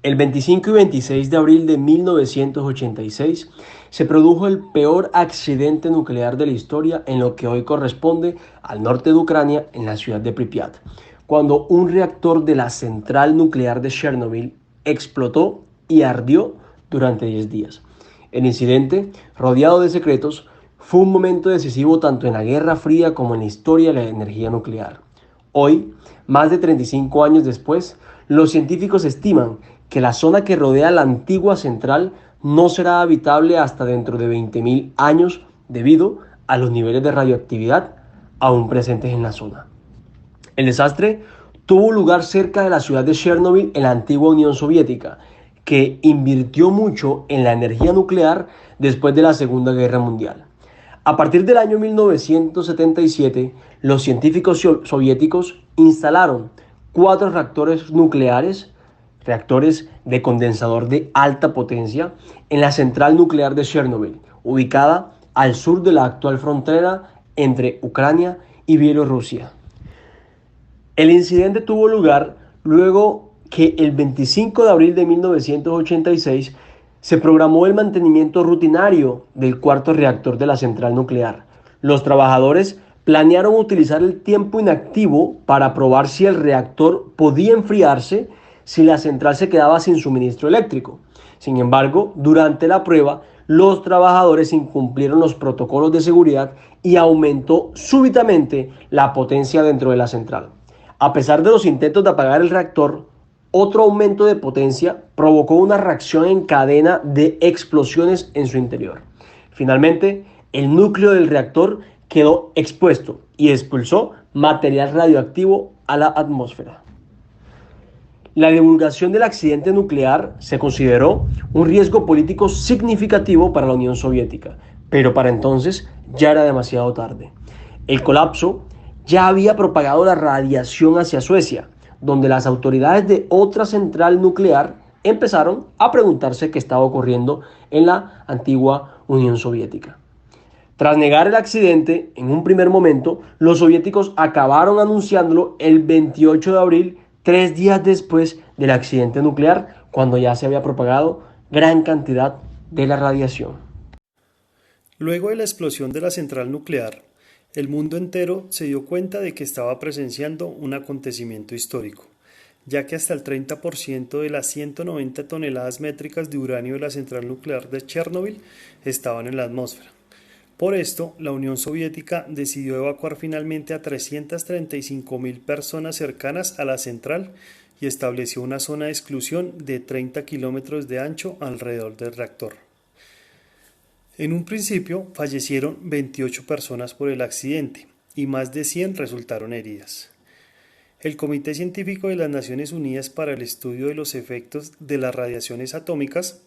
El 25 y 26 de abril de 1986 se produjo el peor accidente nuclear de la historia en lo que hoy corresponde al norte de Ucrania, en la ciudad de Pripyat, cuando un reactor de la central nuclear de Chernobyl explotó y ardió durante 10 días. El incidente, rodeado de secretos, fue un momento decisivo tanto en la Guerra Fría como en la historia de la energía nuclear. Hoy, más de 35 años después, los científicos estiman que la zona que rodea la antigua central no será habitable hasta dentro de 20.000 años debido a los niveles de radioactividad aún presentes en la zona. El desastre tuvo lugar cerca de la ciudad de Chernobyl en la antigua Unión Soviética, que invirtió mucho en la energía nuclear después de la Segunda Guerra Mundial. A partir del año 1977, los científicos soviéticos instalaron 4 reactores nucleares, reactores de condensador de alta potencia, en la central nuclear de Chernobyl, ubicada al sur de la actual frontera entre Ucrania y Bielorrusia. El incidente tuvo lugar luego que el 25 de abril de 1986 se programó el mantenimiento rutinario del cuarto reactor de la central nuclear. Los trabajadores planearon utilizar el tiempo inactivo para probar si el reactor podía enfriarse si la central se quedaba sin suministro eléctrico. Sin embargo, durante la prueba, los trabajadores incumplieron los protocolos de seguridad y aumentó súbitamente la potencia dentro de la central. A pesar de los intentos de apagar el reactor, otro aumento de potencia provocó una reacción en cadena de explosiones en su interior. Finalmente, el núcleo del reactor quedó expuesto y expulsó material radioactivo a la atmósfera. La divulgación del accidente nuclear se consideró un riesgo político significativo para la Unión Soviética, pero para entonces ya era demasiado tarde. El colapso ya había propagado la radiación hacia Suecia, donde las autoridades de otra central nuclear empezaron a preguntarse qué estaba ocurriendo en la antigua Unión Soviética. Tras negar el accidente, en un primer momento, los soviéticos acabaron anunciándolo el 28 de abril, 3 días después del accidente nuclear, cuando ya se había propagado gran cantidad de la radiación. Luego de la explosión de la central nuclear, el mundo entero se dio cuenta de que estaba presenciando un acontecimiento histórico, ya que hasta el 30% de las 190 toneladas métricas de uranio de la central nuclear de Chernobyl estaban en la atmósfera. Por esto, la Unión Soviética decidió evacuar finalmente a 335.000 personas cercanas a la central y estableció una zona de exclusión de 30 kilómetros de ancho alrededor del reactor. En un principio fallecieron 28 personas por el accidente y más de 100 resultaron heridas. El Comité Científico de las Naciones Unidas para el Estudio de los Efectos de las Radiaciones Atómicas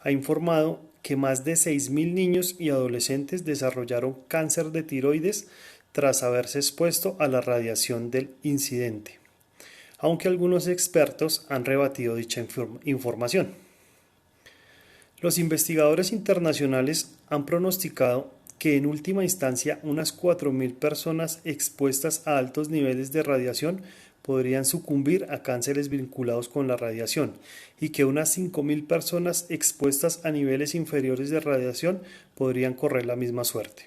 ha informado que más de 6.000 niños y adolescentes desarrollaron cáncer de tiroides tras haberse expuesto a la radiación del incidente, aunque algunos expertos han rebatido dicha información. Los investigadores internacionales han pronosticado que en última instancia unas 4.000 personas expuestas a altos niveles de radiación podrían sucumbir a cánceres vinculados con la radiación y que unas 5.000 personas expuestas a niveles inferiores de radiación podrían correr la misma suerte.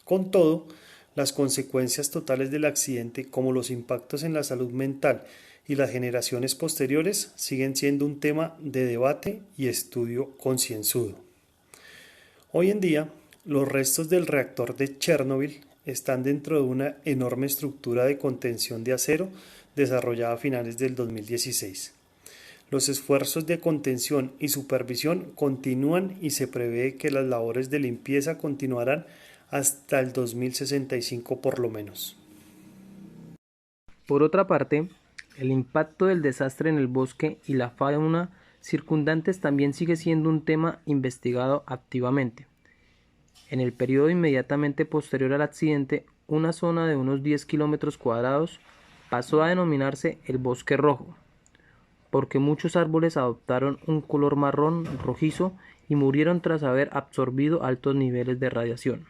Con todo, las consecuencias totales del accidente, como los impactos en la salud mental y las generaciones posteriores, siguen siendo un tema de debate y estudio concienzudo. Hoy en día, los restos del reactor de Chernobyl están dentro de una enorme estructura de contención de acero desarrollada a finales del 2016. Los esfuerzos de contención y supervisión continúan y se prevé que las labores de limpieza continuarán hasta el 2065 por lo menos. Por otra parte, el impacto del desastre en el bosque y la fauna circundantes también sigue siendo un tema investigado activamente. En el periodo inmediatamente posterior al accidente, una zona de unos 10 kilómetros cuadrados pasó a denominarse el Bosque Rojo, porque muchos árboles adoptaron un color marrón rojizo y murieron tras haber absorbido altos niveles de radiación.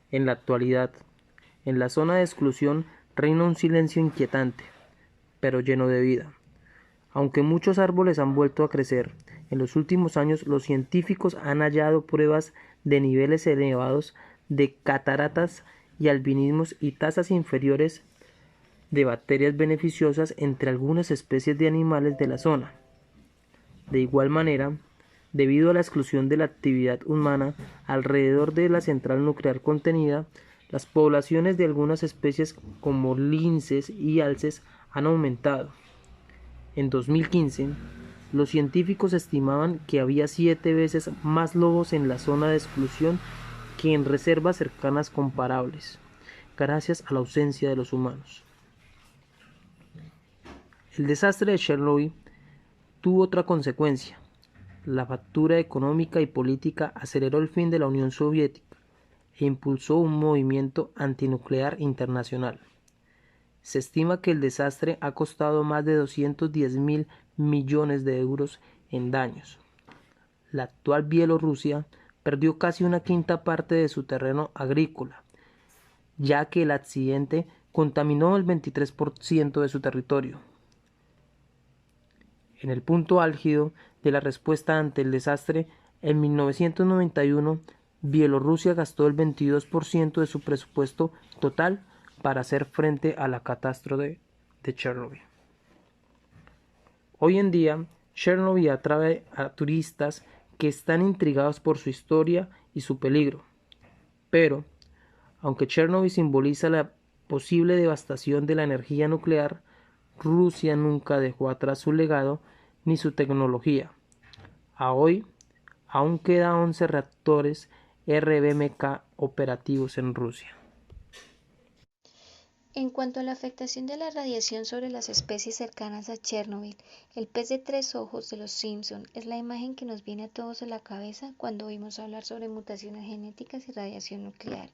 En la actualidad, en la zona de exclusión reina un silencio inquietante, pero lleno de vida. Aunque muchos árboles han vuelto a crecer, en los últimos años los científicos han hallado pruebas de niveles elevados de cataratas y albinismos y tasas inferiores de bacterias beneficiosas entre algunas especies de animales de la zona. De igual manera, debido a la exclusión de la actividad humana alrededor de la central nuclear contenida, las poblaciones de algunas especies como linces y alces han aumentado. En 2015, los científicos estimaban que había 7 veces más lobos en la zona de exclusión que en reservas cercanas comparables, gracias a la ausencia de los humanos. El desastre de Chernobyl tuvo otra consecuencia. La fractura económica y política aceleró el fin de la Unión Soviética e impulsó un movimiento antinuclear internacional. Se estima que el desastre ha costado más de 210.000 millones de euros en daños. La actual Bielorrusia perdió casi una quinta parte de su terreno agrícola, ya que el accidente contaminó el 23% de su territorio. En el punto álgido de la respuesta ante el desastre, en 1991, Bielorrusia gastó el 22% de su presupuesto total para hacer frente a la catástrofe de Chernobyl. Hoy en día, Chernobyl atrae a turistas que están intrigados por su historia y su peligro. Pero, aunque Chernobyl simboliza la posible devastación de la energía nuclear, Rusia nunca dejó atrás su legado ni su tecnología. A hoy, aún quedan 11 reactores RBMK operativos en Rusia. En cuanto a la afectación de la radiación sobre las especies cercanas a Chernobyl, el pez de tres ojos de los Simpson es la imagen que nos viene a todos a la cabeza cuando oímos hablar sobre mutaciones genéticas y radiación nuclear.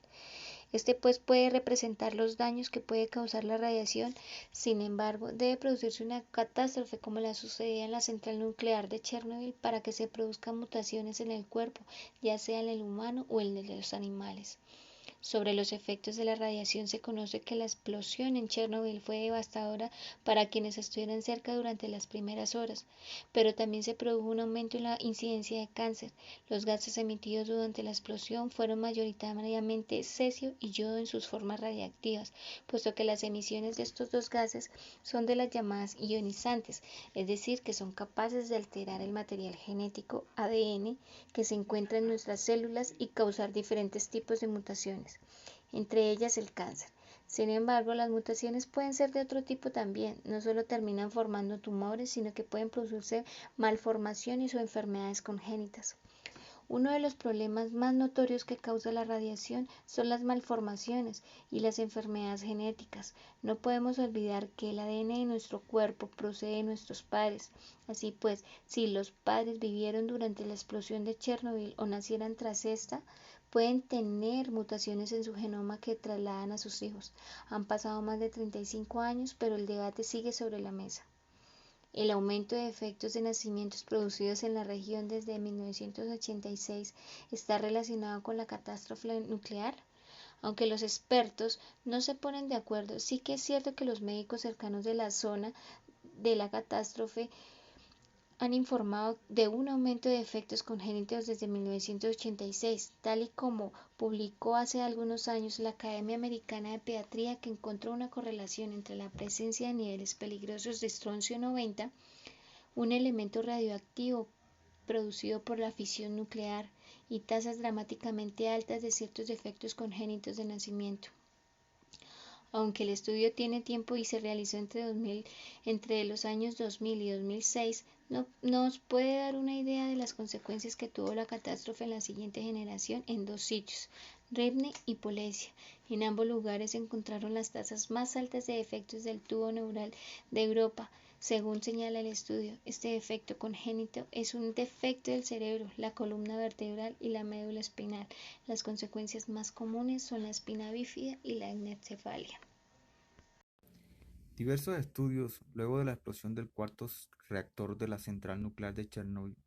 Este pues puede representar los daños que puede causar la radiación, sin embargo, debe producirse una catástrofe como la sucedida en la central nuclear de Chernobyl para que se produzcan mutaciones en el cuerpo, ya sea en el humano o en el de los animales. Sobre los efectos de la radiación se conoce que la explosión en Chernobyl fue devastadora para quienes estuvieron cerca durante las primeras horas, pero también se produjo un aumento en la incidencia de cáncer. Los gases emitidos durante la explosión fueron mayoritariamente cesio y yodo en sus formas radiactivas, puesto que las emisiones de estos dos gases son de las llamadas ionizantes, es decir, que son capaces de alterar el material genético ADN que se encuentra en nuestras células y causar diferentes tipos de mutaciones, entre ellas el cáncer. Sin embargo, las mutaciones pueden ser de otro tipo también, no solo terminan formando tumores, sino que pueden producirse malformaciones o enfermedades congénitas. Uno de los problemas más notorios que causa la radiación son las malformaciones y las enfermedades genéticas. No podemos olvidar que el ADN de nuestro cuerpo procede de nuestros padres. Así pues, si los padres vivieron durante la explosión de Chernobyl o nacieran tras esta, pueden tener mutaciones en su genoma que trasladan a sus hijos. Han pasado más de 35 años, pero el debate sigue sobre la mesa. El aumento de efectos de nacimientos producidos en la región desde 1986 está relacionado con la catástrofe nuclear. Aunque los expertos no se ponen de acuerdo, sí que es cierto que los médicos cercanos de la zona de la catástrofe han informado de un aumento de efectos congénitos desde 1986, tal y como publicó hace algunos años la Academia Americana de Pediatría, que encontró una correlación entre la presencia de niveles peligrosos de estroncio 90, un elemento radioactivo producido por la fisión nuclear, y tasas dramáticamente altas de ciertos defectos congénitos de nacimiento. Aunque el estudio tiene tiempo y se realizó entre los años 2000 y 2006, no nos puede dar una idea de las consecuencias que tuvo la catástrofe en la siguiente generación en dos sitios, Rivne y Polesia. En ambos lugares se encontraron las tasas más altas de defectos del tubo neural de Europa. Según señala el estudio, este defecto congénito es un defecto del cerebro, la columna vertebral y la médula espinal. Las consecuencias más comunes son la espina bífida y la anencefalia. Diversos estudios, luego de la explosión del cuarto reactor de la central nuclear de Chernobyl,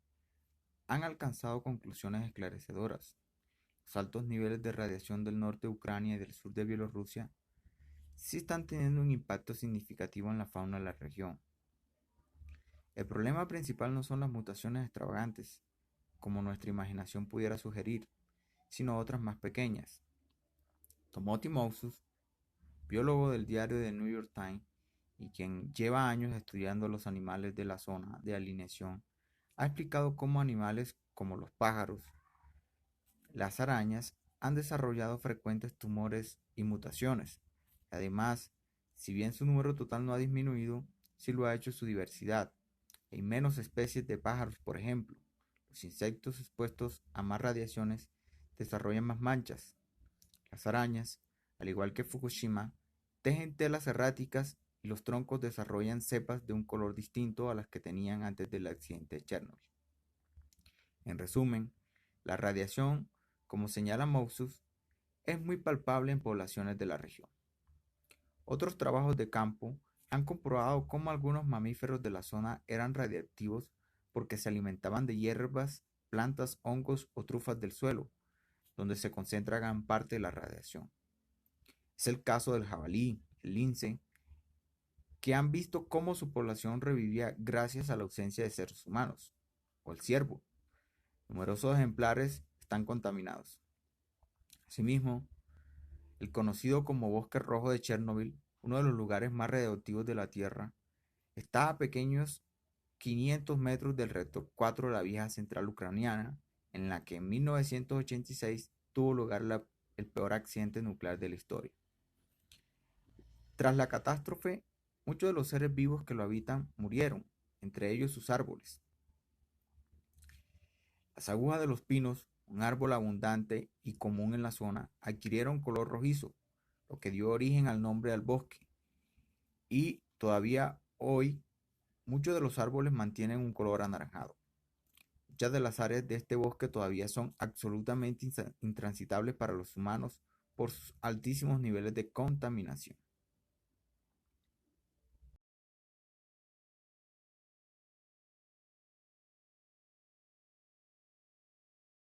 han alcanzado conclusiones esclarecedoras. Los altos niveles de radiación del norte de Ucrania y del sur de Bielorrusia sí están teniendo un impacto significativo en la fauna de la región. El problema principal no son las mutaciones extravagantes, como nuestra imaginación pudiera sugerir, sino otras más pequeñas. Timothy Moses, biólogo del diario The New York Times y quien lleva años estudiando los animales de la zona de alineación, ha explicado cómo animales como los pájaros, las arañas, han desarrollado frecuentes tumores y mutaciones. Además, si bien su número total no ha disminuido, sí lo ha hecho su diversidad. Hay menos especies de pájaros, por ejemplo. Los insectos expuestos a más radiaciones desarrollan más manchas. Las arañas, al igual que Fukushima, tejen telas erráticas y los troncos desarrollan cepas de un color distinto a las que tenían antes del accidente de Chernobyl. En resumen, la radiación, como señala Mousus, es muy palpable en poblaciones de la región. Otros trabajos de campo han comprobado cómo algunos mamíferos de la zona eran radiactivos porque se alimentaban de hierbas, plantas, hongos o trufas del suelo, donde se concentra gran parte de la radiación. Es el caso del jabalí, el lince, que han visto cómo su población revivía gracias a la ausencia de seres humanos, o el ciervo. Numerosos ejemplares están contaminados. Asimismo, el conocido como Bosque Rojo de Chernobyl, uno de los lugares más radioactivos de la Tierra, está a pequeños 500 metros del reactor 4 de la vieja central ucraniana, en la que en 1986 tuvo lugar el peor accidente nuclear de la historia. Tras la catástrofe, muchos de los seres vivos que lo habitan murieron, entre ellos sus árboles. Las agujas de los pinos, un árbol abundante y común en la zona, adquirieron color rojizo, lo que dio origen al nombre del bosque. Y todavía hoy, muchos de los árboles mantienen un color anaranjado. Muchas de las áreas de este bosque todavía son absolutamente intransitables para los humanos por sus altísimos niveles de contaminación.